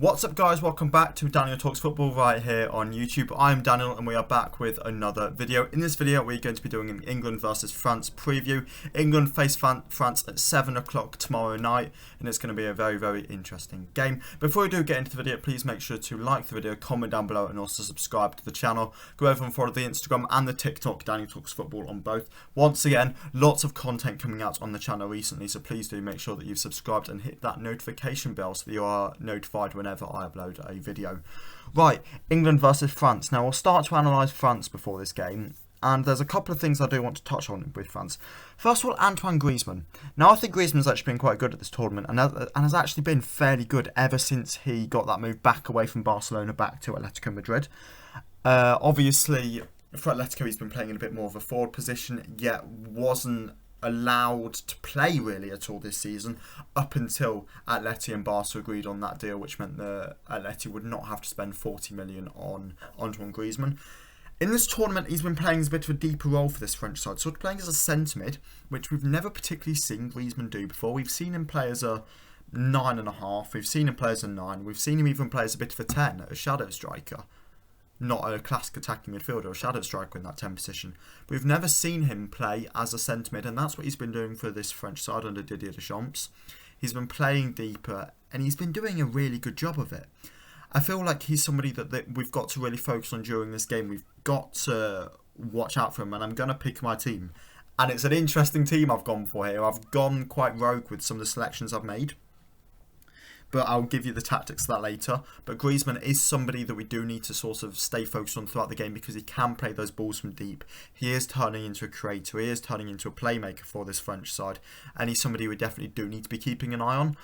What's up guys, welcome back to Daniel Talks Football right here on YouTube. I'm Daniel and we are back with another video. In this video we're going to be doing an England versus France preview. England face France at 7 o'clock tomorrow night and it's going to be a very interesting game. Before we do get into the video, please make sure to like the video, comment down below and also subscribe to the channel. Go over and follow the Instagram and the TikTok, Daniel Talks Football on both. Once again, lots of content coming out on the channel recently, so please do make sure that you've subscribed and hit that notification bell so that you are notified whenever I upload a video. Right, England versus France. Now we'll start to analyse France before this game, and there's a couple of things I do want to touch on with France. First of all, Antoine Griezmann. Now I think Griezmann's actually been quite good at this tournament and has actually been fairly good ever since he got that move back away from Barcelona back to Atletico Madrid. Obviously for Atletico he's been playing in a bit more of a forward position, yet wasn't allowed to play really at all this season up until Atleti and Barca agreed on that deal, which meant that Atleti would not have to spend 40 million on Antoine Griezmann. In this tournament he's been playing as a bit of a deeper role for this French side, sort of playing as a centre mid, which we've never particularly seen Griezmann do before. We've seen him play as a 9.5, we've seen him play as a 9, we've seen him even play as a bit of a 10, a shadow striker. Not a classic attacking midfielder or shadow striker in that 10 position. But we've never seen him play as a centre mid, and that's what he's been doing for this French side under Didier Deschamps. He's been playing deeper, and he's been doing a really good job of it. I feel like he's somebody that we've got to really focus on during this game. We've got to watch out for him, and I'm going to pick my team. And it's an interesting team I've gone for here. I've gone quite rogue with some of the selections I've made, but I'll give you the tactics of that later. But Griezmann is somebody that we do need to sort of stay focused on throughout the game because he can play those balls from deep. He is turning into a creator, he is turning into a playmaker for this French side, and he's somebody we definitely do need to be keeping an eye on.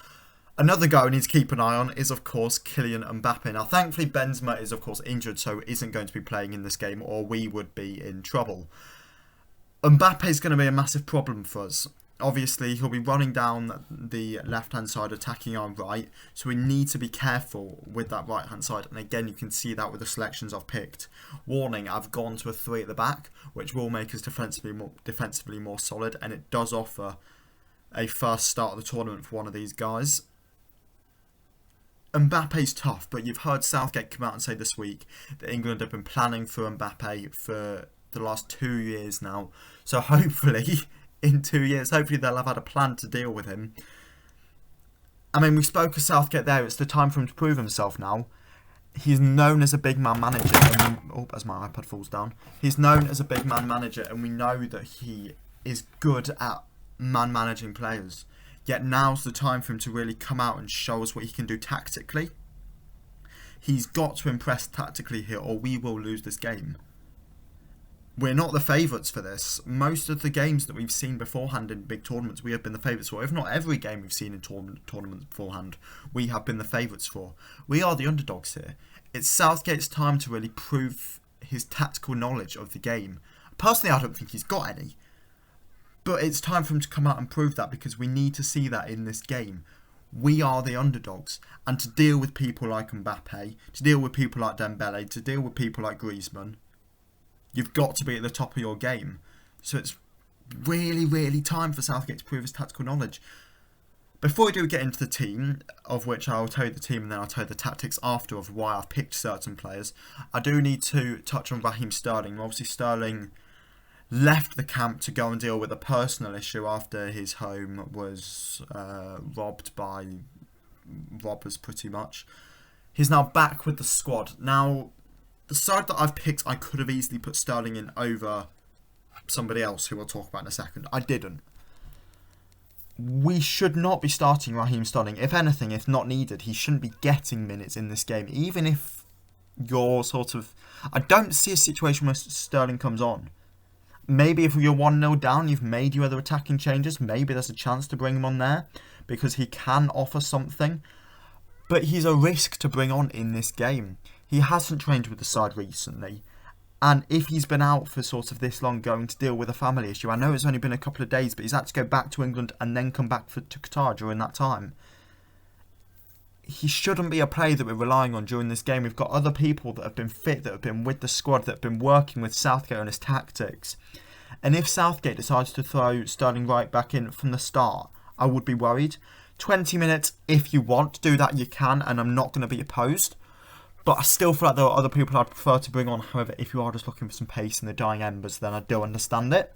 Another guy we need to keep an eye on is of course Kylian Mbappe. Now thankfully Benzema is of course injured, so isn't going to be playing in this game or we would be in trouble. Mbappe is going to be a massive problem for us. Obviously, he'll be running down the left-hand side, attacking our right, so we need to be careful with that right-hand side. And again, you can see that with the selections I've picked. Warning, I've gone to a 3 at the back, which will make us defensively more solid, and it does offer a first start of the tournament for one of these guys. Mbappe's tough, but you've heard Southgate come out and say this week that England have been planning for Mbappe for the last 2 years now, so hopefully in 2 years, hopefully they'll have had a plan to deal with him. I mean, we spoke of Southgate there. It's the time for him to prove himself now. He's known as a big man manager. As my iPad falls down. He's known as a big man manager, and we know that he is good at man managing players. Yet now's the time for him to really come out and show us what he can do tactically. He's got to impress tactically here, or we will lose this game. We're not the favourites for this. Most of the games that we've seen beforehand in big tournaments, we have been the favourites for. If not every game we've seen in tournaments beforehand, we have been the favourites for. We are the underdogs here. It's Southgate's time to really prove his tactical knowledge of the game. Personally, I don't think he's got any. But it's time for him to come out and prove that because we need to see that in this game. We are the underdogs. And to deal with people like Mbappe, to deal with people like Dembele, to deal with people like Griezmann, you've got to be at the top of your game. So it's really time for Southgate to prove his tactical knowledge. Before we do get into the team, of which I'll tell you the team and then I'll tell you the tactics after of why I've picked certain players, I do need to touch on Raheem Sterling. Obviously Sterling left the camp to go and deal with a personal issue after his home was robbed by robbers pretty much. He's now back with the squad. Now, the side that I've picked, I could have easily put Sterling in over somebody else who we'll talk about in a second. I didn't. We should not be starting Raheem Sterling. If anything, if not needed, he shouldn't be getting minutes in this game. Even if you're sort of... I don't see a situation where Sterling comes on. Maybe if you're 1-0 down, you've made your other attacking changes. Maybe there's a chance to bring him on there because he can offer something. But he's a risk to bring on in this game. He hasn't trained with the side recently, and if he's been out for sort of this long going to deal with a family issue, I know it's only been a couple of days, but he's had to go back to England and then come back to Qatar during that time. He shouldn't be a player that we're relying on during this game. We've got other people that have been fit, that have been with the squad, that have been working with Southgate on his tactics. And if Southgate decides to throw Sterling right back in from the start, I would be worried. 20 minutes if you want to do that, you can, and I'm not going to be opposed. But I still feel like there are other people I'd prefer to bring on. However, if you are just looking for some pace in the dying embers, then I do understand it.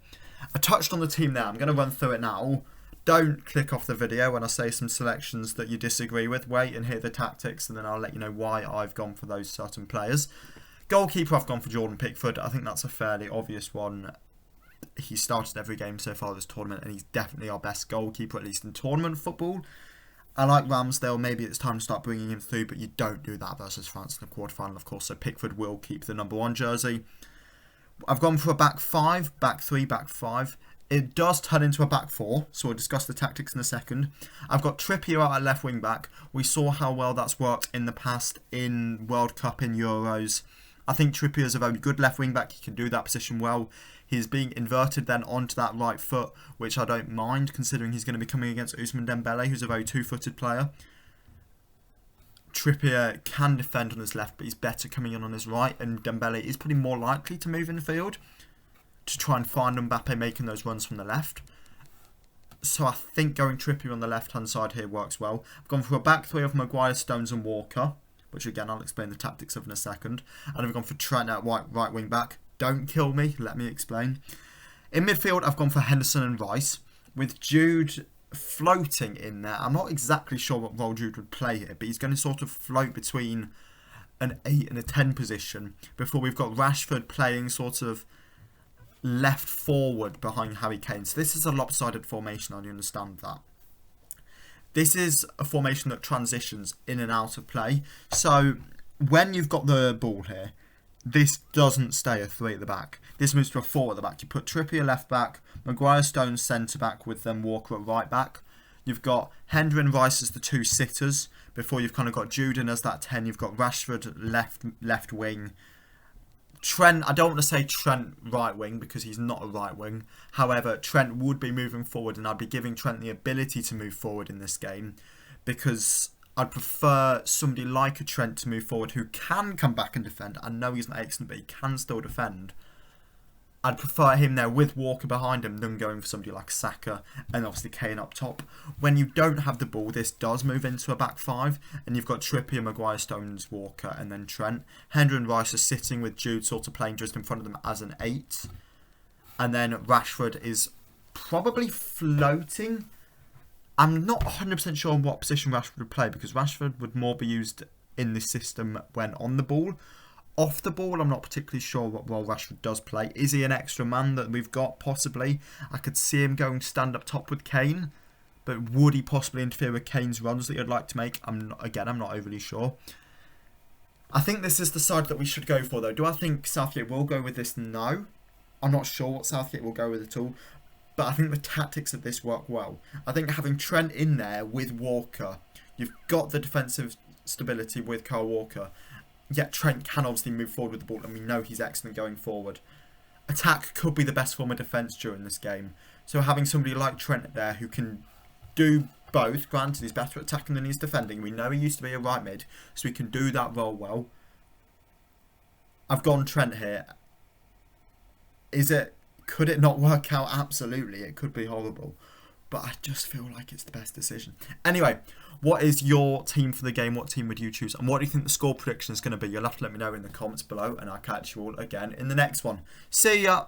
I touched on the team there. I'm going to run through it now. Don't click off the video when I say some selections that you disagree with. Wait and hear the tactics, and then I'll let you know why I've gone for those certain players. Goalkeeper, I've gone for Jordan Pickford. I think that's a fairly obvious one. He started every game so far this tournament, and he's definitely our best goalkeeper, at least in tournament football. I like Ramsdale. Maybe it's time to start bringing him through, but you don't do that versus France in the quarterfinal, of course. So Pickford will keep the number 1 jersey. I've gone for a back 5, back 3, back 5. It does turn into a back 4, so we'll discuss the tactics in a second. I've got Trippier out at left wing back. We saw how well that's worked in the past in World Cup, in Euros. I think Trippier is a very good left wing back. He can do that position well. He's being inverted then onto that right foot, which I don't mind, considering he's going to be coming against Ousmane Dembele, who's a very two-footed player. Trippier can defend on his left, but he's better coming in on his right, and Dembele is probably more likely to move in the field to try and find Mbappe making those runs from the left. So I think going Trippier on the left-hand side here works well. I've gone for a back 3 of Maguire, Stones and Walker, which again I'll explain the tactics of in a second. And I've gone for Trent at right wing back. Don't kill me, let me explain. In midfield, I've gone for Henderson and Rice, with Jude floating in there. I'm not exactly sure what role Jude would play here, but he's going to sort of float between an 8 and a 10 position, before we've got Rashford playing sort of left forward behind Harry Kane. So this is a lopsided formation, I understand that. This is a formation that transitions in and out of play. So when you've got the ball here, this doesn't stay a 3 at the back. This moves to a 4 at the back. You put Trippier left back, Maguire, Stones centre back, with them Walker at right back. You've got Henry and Rice as the 2 sitters. Before you've kind of got Jude in as that 10. You've got Rashford left wing. Trent, I don't want to say Trent right wing because he's not a right wing. However, Trent would be moving forward, and I'd be giving Trent the ability to move forward in this game, because I'd prefer somebody like a Trent to move forward who can come back and defend. I know he's not excellent, but he can still defend. I'd prefer him there with Walker behind him than going for somebody like Saka and obviously Kane up top. When you don't have the ball, this does move into a back 5, and you've got Trippier, Maguire, Stones, Walker, and then Trent. Henry and Rice are sitting with Jude sort of playing just in front of them as an 8. And then Rashford is probably floating. I'm not 100% sure on what position Rashford would play, because Rashford would more be used in this system when on the ball. Off the ball, I'm not particularly sure what role Rashford does play. Is he an extra man that we've got? Possibly. I could see him going stand up top with Kane, but would he possibly interfere with Kane's runs that he'd like to make? I'm not overly sure. I think this is the side that we should go for, though. Do I think Southgate will go with this? No. I'm not sure what Southgate will go with at all. But I think the tactics of this work well. I think having Trent in there with Walker, you've got the defensive stability with Kyle Walker, yet Trent can obviously move forward with the ball, and we know he's excellent going forward. Attack could be the best form of defence during this game. So having somebody like Trent there who can do both, granted he's better at attacking than he's defending. We know he used to be a right mid, so he can do that role well. I've gone Trent here. Could it not work out? Absolutely, it could be horrible. But I just feel like it's the best decision. Anyway, what is your team for the game? What team would you choose? And what do you think the score prediction is going to be? You'll have to let me know in the comments below, and I'll catch you all again in the next one. See ya!